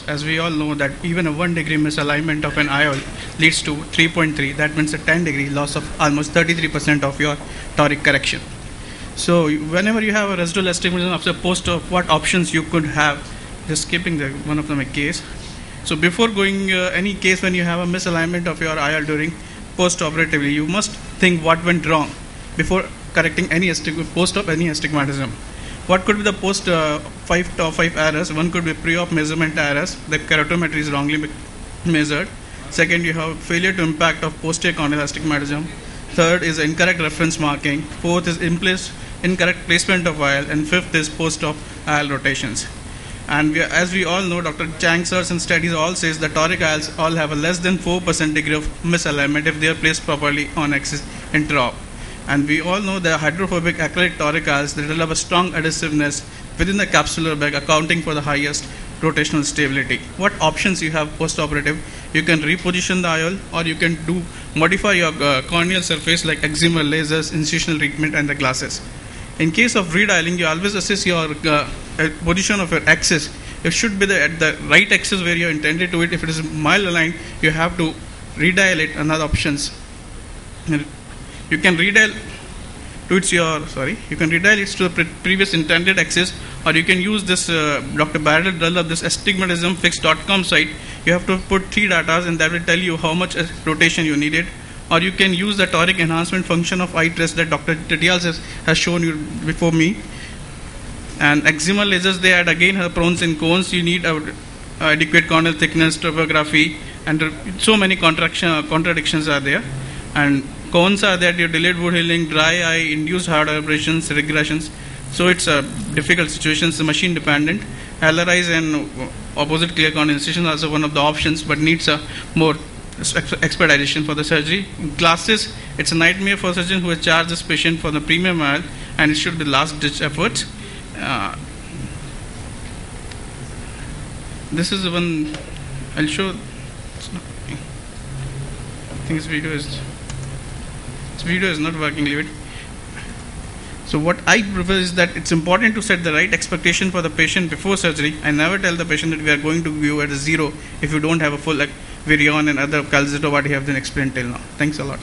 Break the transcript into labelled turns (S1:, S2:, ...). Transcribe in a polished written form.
S1: loss. As we all know that even a 1 degree misalignment of an IOL leads to 3.3. That means a 10 degree loss of almost 33% of your toric correction. So whenever you have a residual astigmatism after post-op, what options you could have, just skipping one of them a case. So before going any case when you have a misalignment of your IOL during post-operatively, you must think what went wrong before correcting any post-op any astigmatism. What could be the top 5 errors? One could be pre-op measurement errors. The keratometry is wrongly measured. Second, you have failure to impact of posterior corneal astigmatism. Third is incorrect reference marking. Fourth is incorrect placement of IOL. And fifth is post-op IOL rotations. And as we all know, Dr. Chang's and studies all says the toric IOLs all have a less than 4% degree of misalignment if they are placed properly on axis intra-op. And we all know the hydrophobic acrylic toric IOLs that develop a strong adhesiveness within the capsular bag, accounting for the highest rotational stability. What options you have post-operative? You can reposition the IOL, or you can modify your corneal surface like excimer, lasers, incisional treatment, and the glasses. In case of redialing, you always assess your position of your axis. It should be at the right axis where you intended to it. If it is mild aligned, you have to redial it. Another options. You can redial to the previous intended axis, or you can use this Dr. Barrett developed this astigmatismfix.com site. You have to put 3 data and that will tell you how much rotation you needed. Or you can use the toric enhancement function of eye test that Dr. Redialling has shown you before me. And excimer lasers, they had again have pros and cons. You need adequate corneal thickness, topography, and so many contradictions are there. And cons are that your delayed wound healing, dry eye, induced hard abrasions, regressions. So it's a difficult situation. It's machine dependent. LRIs and opposite clear corneal incision are also one of the options, but needs a more expedition for the surgery. Glasses, it's a nightmare for a surgeon who has charged this patient for the premium IOL, and it should be last ditch efforts. This is the one I'll show. I think this video is not working. Leave it. So what I prefer is that it's important to set the right expectation for the patient before surgery. I never tell the patient that we are going to view at a 0 if you don't have a full Virion and other calcito what you have been explained till now. Thanks a lot.